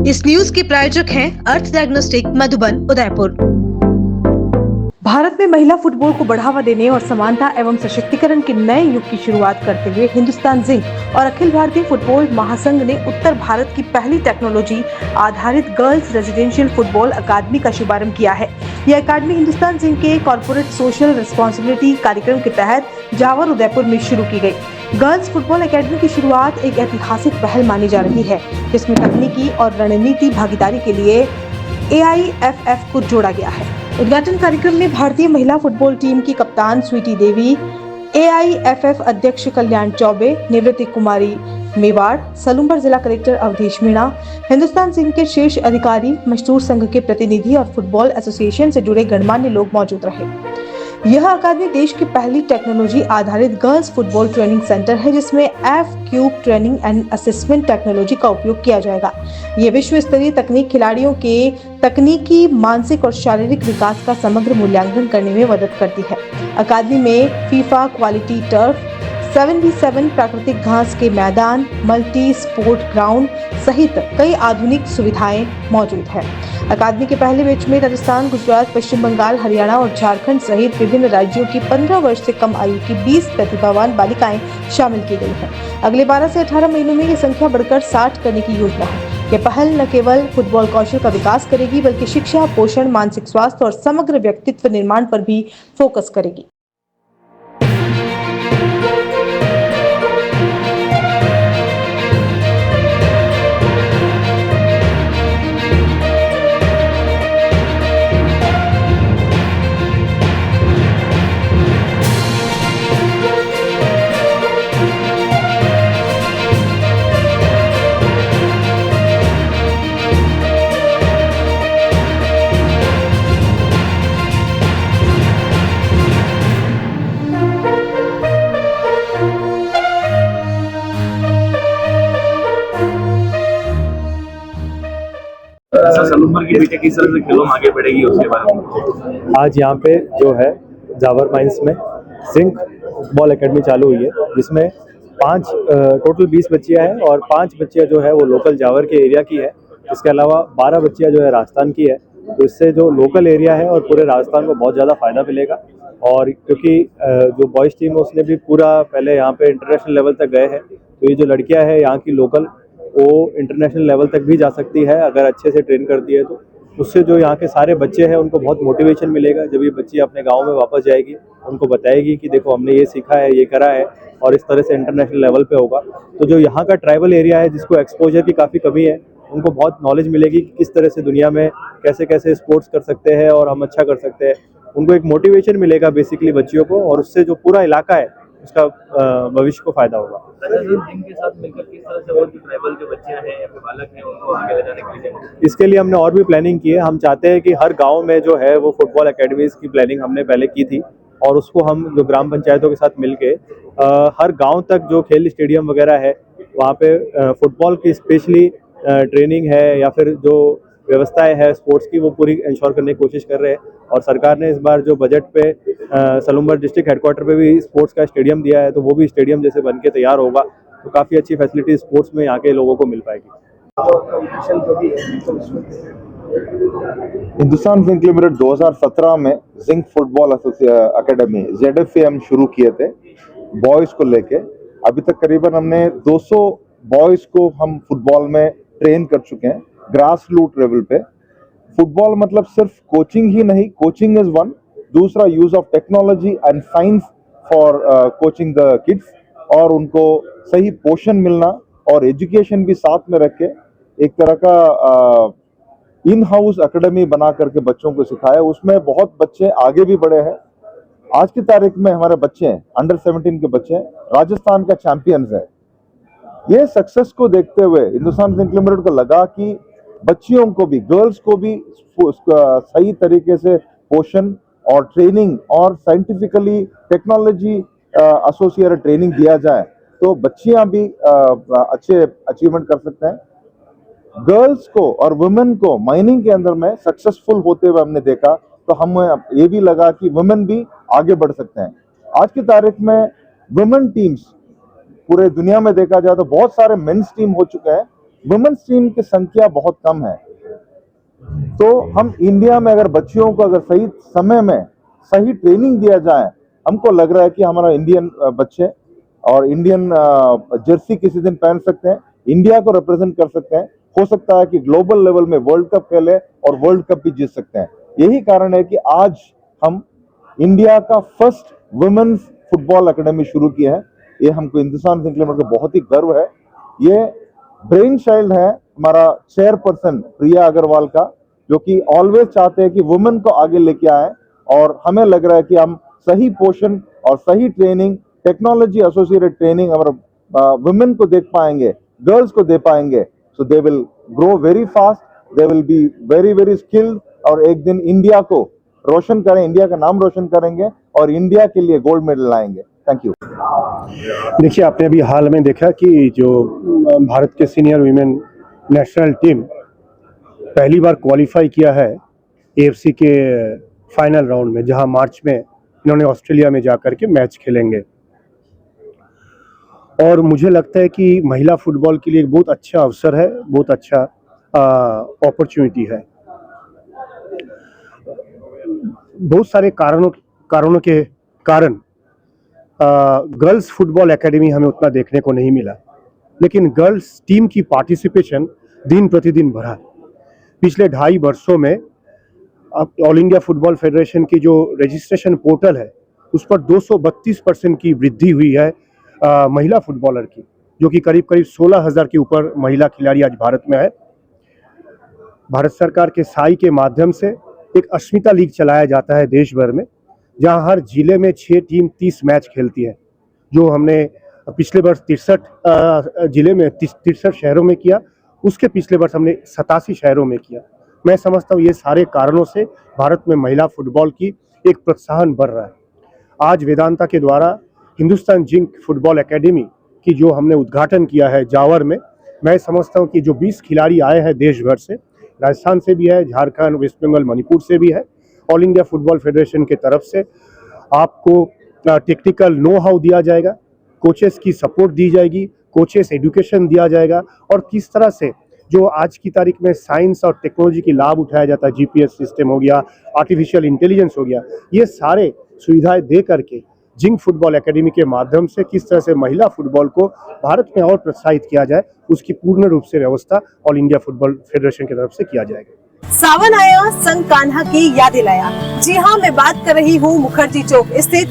इस न्यूज के प्रायोजक हैं अर्थ डायग्नोस्टिक मधुबन उदयपुर। भारत में महिला फुटबॉल को बढ़ावा देने और समानता एवं सशक्तिकरण के नए युग की शुरुआत करते हुए हिंदुस्तान जिंक और अखिल भारतीय फुटबॉल महासंघ ने उत्तर भारत की पहली टेक्नोलॉजी आधारित गर्ल्स रेजिडेंशियल फुटबॉल अकादमी का शुभारंभ किया है। यह अकादमी हिंदुस्तान जिंक के कॉर्पोरेट सोशल रिस्पॉन्सिबिलिटी कार्यक्रम के तहत जावर उदयपुर में शुरू की गई। गर्ल्स फुटबॉल अकेडमी की शुरुआत एक ऐतिहासिक पहल मानी जा रही है, जिसमें तकनीकी और रणनीति भागीदारी के लिए AIFF को जोड़ा गया है। उद्घाटन कार्यक्रम में भारतीय महिला फुटबॉल टीम की कप्तान स्वीटी देवी, AIFF अध्यक्ष कल्याण चौबे, निवृत्ति कुमारी मेवाड़, सलूम्बर जिला कलेक्टर अवधेश मीणा, हिंदुस्तान जिंक के शीर्ष अधिकारी, मजदूर संघ के प्रतिनिधि और फुटबॉल एसोसिएशन से जुड़े गणमान्य लोग मौजूद रहे। यह अकादमी देश की पहली टेक्नोलॉजी आधारित गर्ल्स फुटबॉल ट्रेनिंग सेंटर है, जिसमें F-क्यूब ट्रेनिंग एंड असेसमेंट टेक्नोलॉजी का उपयोग किया जाएगा। यह विश्व स्तरीय तकनीक खिलाड़ियों के तकनीकी, मानसिक और शारीरिक विकास का समग्र मूल्यांकन करने में मदद करती है। अकादमी में फीफा क्वालिटी टर्फ, 7v7 प्राकृतिक घास के मैदान, मल्टी स्पोर्ट ग्राउंड सहित कई आधुनिक सुविधाएं मौजूद है। अकादमी के पहले बैच में राजस्थान, गुजरात, पश्चिम बंगाल, हरियाणा और झारखंड सहित विभिन्न राज्यों की 15 वर्ष से कम आयु की 20 प्रतिभावान बालिकाएं शामिल की गई हैं। अगले 12 से 18 महीनों में ये संख्या बढ़कर 60 करने की योजना है। यह पहल न केवल फुटबॉल कौशल का विकास करेगी, बल्कि शिक्षा, पोषण, मानसिक स्वास्थ्य और समग्र व्यक्तित्व निर्माण पर भी फोकस करेगी। सलूम्बर की बेटे किस तरह से खेलों में आगे बढ़ेगी उसके बारे में आज यहाँ पे जो है जावर माइंस में जिंक फुटबॉल एकेडमी चालू हुई है, जिसमें टोटल 20 बच्चियाँ हैं और 5 बच्चियाँ जो है वो लोकल जावर के एरिया की है। इसके अलावा 12 बच्चियाँ जो है राजस्थान की है। तो इससे जो लोकल एरिया है और पूरे राजस्थान को बहुत ज़्यादा फायदा मिलेगा। और क्योंकि जो बॉयज़ टीम है उसने भी पूरा पहले यहाँ पे इंटरनेशनल लेवल तक गए हैं, तो ये जो लड़कियाँ हैं यहाँ की लोकल, वो इंटरनेशनल लेवल तक भी जा सकती है अगर अच्छे से ट्रेन करती है। तो उससे जो यहाँ के सारे बच्चे हैं उनको बहुत मोटिवेशन मिलेगा। जब ये बच्ची अपने गांव में वापस जाएगी, उनको बताएगी कि देखो हमने ये सीखा है, ये करा है और इस तरह से इंटरनेशनल लेवल पे होगा। तो जो यहाँ का ट्राइबल एरिया है जिसको एक्सपोजर की काफ़ी कमी है, उनको बहुत नॉलेज मिलेगी कि किस तरह से दुनिया में कैसे कैसे स्पोर्ट्स कर सकते हैं और हम अच्छा कर सकते हैं। उनको एक मोटिवेशन मिलेगा बेसिकली बच्चियों को, और उससे जो पूरा इलाका है उसका भविष्य को फायदा होगा। जिनके साथ मिलकर किस तरह से और जो ट्राइबल जो बच्चे हैं या बालक हैं उनको आगे ले जाने के लिए इसके लिए हमने और भी प्लानिंग की है। हम चाहते हैं कि हर गांव में जो है वो फुटबॉल एकेडमीज की प्लानिंग हमने पहले की थी, और उसको हम जो ग्राम पंचायतों के साथ मिलके हर गांव तक जो खेल स्टेडियम वगैरह है वहाँ पे फुटबॉल की स्पेशली ट्रेनिंग है या फिर जो व्यवस्थाएं है स्पोर्ट्स की, वो पूरी इंश्योर करने की कोशिश कर रहे हैं। और सरकार ने इस बार जो बजट पे सलूम्बर डिस्ट्रिक्ट हेडक्वार्टर पे भी स्पोर्ट्स का स्टेडियम दिया है, तो वो भी स्टेडियम जैसे बन के तैयार होगा, तो काफ़ी अच्छी फैसिलिटी स्पोर्ट्स में यहाँ के लोगों को मिल पाएगी। हिंदुस्तान जिंक लिमिटेड 2017 में जिंक फुटबॉल अकेडमी ZFAM शुरू किए थे बॉयज़ को लेके। अभी तक करीबन हमने 200 बॉयज़ को हम फुटबॉल में ट्रेन कर चुके हैं ग्रास रूट लेवल पे। फुटबॉल मतलब सिर्फ कोचिंग ही नहीं, कोचिंग इज वन, दूसरा use of technology and science for coaching the kids, और उनको सही पोषण मिलना और एजुकेशन भी साथ में रख के एक तरह का इन हाउस एकेडमी बना करके बच्चों को सिखाया। उसमें बहुत बच्चे आगे भी बढ़े हैं। आज की तारीख में हमारे बच्चे हैं, अंडर 17 के बच्चे हैं, राजस्थान का चैंपियंस है। ये सक्सेस को देखते हुए हिंदुस्तान जिंक लिमिटेड को लगा कि बच्चियों को भी, गर्ल्स को भी सही तरीके से पोषण और ट्रेनिंग और साइंटिफिकली टेक्नोलॉजी एसोसिएटेड ट्रेनिंग दिया जाए तो बच्चियां भी अच्छे अचीवमेंट कर सकते हैं। गर्ल्स को और वुमेन को माइनिंग के अंदर में सक्सेसफुल होते हुए हमने देखा, तो हमें ये भी लगा कि वुमेन भी आगे बढ़ सकते हैं। आज की तारीख में वुमेन टीम्स पूरे दुनिया में देखा जाए तो बहुत सारे मेंस टीम हो चुके हैं, वुमेन्स टीम की संख्या बहुत कम है। तो हम इंडिया में अगर बच्चियों को अगर सही समय में सही ट्रेनिंग दिया जाए, हमको लग रहा है कि हमारा इंडियन बच्चे और इंडियन जर्सी किसी दिन पहन सकते हैं, इंडिया को रिप्रेजेंट कर सकते हैं। हो सकता है कि ग्लोबल लेवल में वर्ल्ड कप खेले और वर्ल्ड कप भी जीत सकते हैं। यही कारण है कि आज हम इंडिया का फर्स्ट वुमेन्स फुटबॉल एकेडमी शुरू किया है। ये हमको हिंदुस्तान जिंक लिमिटेड को बहुत ही गर्व है। ये ब्रेन चाइल्ड है हमारा चेयरपर्सन प्रिया अग्रवाल का, जो कि ऑलवेज चाहते हैं कि वुमेन को आगे लेके आए, और हमें लग रहा है कि हम सही पोषण और सही ट्रेनिंग, टेक्नोलॉजी एसोसिएटेड ट्रेनिंग हमारा वुमेन को देख पाएंगे, गर्ल्स को दे पाएंगे। So they will grow very fast, they will be very very skilled, और एक दिन इंडिया को रोशन करें, इंडिया का नाम रोशन करेंगे और इंडिया के लिए गोल्ड मेडल लाएंगे। Thank you. देखिए, आपने अभी हाल में देखा कि जो भारत के सीनियर वीमेन नेशनल टीम पहली बार क्वालिफाई किया है एएफसी के फाइनल राउंड में, जहां मार्च में इन्होंने ऑस्ट्रेलिया में जाकर के मैच खेलेंगे। और मुझे लगता है कि महिला फुटबॉल के लिए एक बहुत अच्छा अवसर है, बहुत अच्छा अपॉर्चुनिटी है। बहुत सारे कारणों के कारण गर्ल्स फुटबॉल एकेडमी हमें उतना देखने को नहीं मिला, लेकिन गर्ल्स टीम की पार्टिसिपेशन दिन प्रतिदिन बढ़ा। पिछले 2.5 वर्षों में अब ऑल इंडिया फुटबॉल फेडरेशन की जो रजिस्ट्रेशन पोर्टल है उस पर 232% की वृद्धि हुई है महिला फुटबॉलर की, जो कि करीब 16,000 के ऊपर महिला खिलाड़ी आज भारत में है। भारत सरकार के साई के माध्यम से एक अस्मिता लीग चलाया जाता है देश भर में, जहां हर जिले में 6 टीम 30 मैच खेलती है, जो हमने पिछले वर्ष 63 जिले में 63 शहरों में किया। उसके पिछले वर्ष हमने 87 शहरों में किया। मैं समझता हूँ ये सारे कारणों से भारत में महिला फुटबॉल की एक प्रोत्साहन बढ़ रहा है। आज वेदांता के द्वारा हिंदुस्तान जिंक फुटबॉल एकेडमी की जो हमने उद्घाटन किया है जावर में, मैं समझता हूँ कि जो 20 खिलाड़ी आए हैं देश भर से, राजस्थान से भी है, झारखंड, वेस्ट बंगाल, मणिपुर से भी है, ऑल इंडिया फुटबॉल फेडरेशन की तरफ से आपको टेक्निकल नो हाउ दिया जाएगा, कोचेस की सपोर्ट दी जाएगी, कोचेस एजुकेशन दिया जाएगा, और किस तरह से जो आज की तारीख में साइंस और टेक्नोलॉजी की लाभ उठाया जाता है, जीपीएस सिस्टम हो गया, आर्टिफिशियल इंटेलिजेंस हो गया, ये सारे सुविधाएं दे करके जिंक फुटबॉल एकेडमी के माध्यम से किस तरह से महिला फुटबॉल को भारत में और प्रोत्साहित किया जाए, उसकी पूर्ण रूप से व्यवस्था ऑल इंडिया फुटबॉल फेडरेशन की तरफ से किया जाएगा। सावन आया संग कान्हा की यादें लाया। जी हाँ, मैं बात कर रही हूँ मुखर्जी चौक स्थित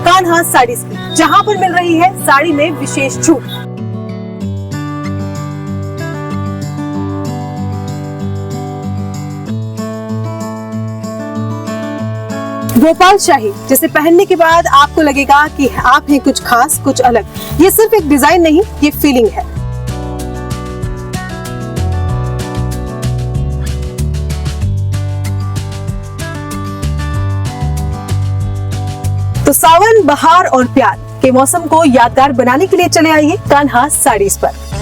कान्हा साड़ीज की, जहाँ पर मिल रही है साड़ी में विशेष छूट। गोपाल शाही, जिसे पहनने के बाद आपको लगेगा कि आप हैं कुछ खास, कुछ अलग। ये सिर्फ एक डिजाइन नहीं, ये फीलिंग है। तो सावन, बहार और प्यार के मौसम को यादगार बनाने के लिए चले आइए कान्हा साड़ीज पर।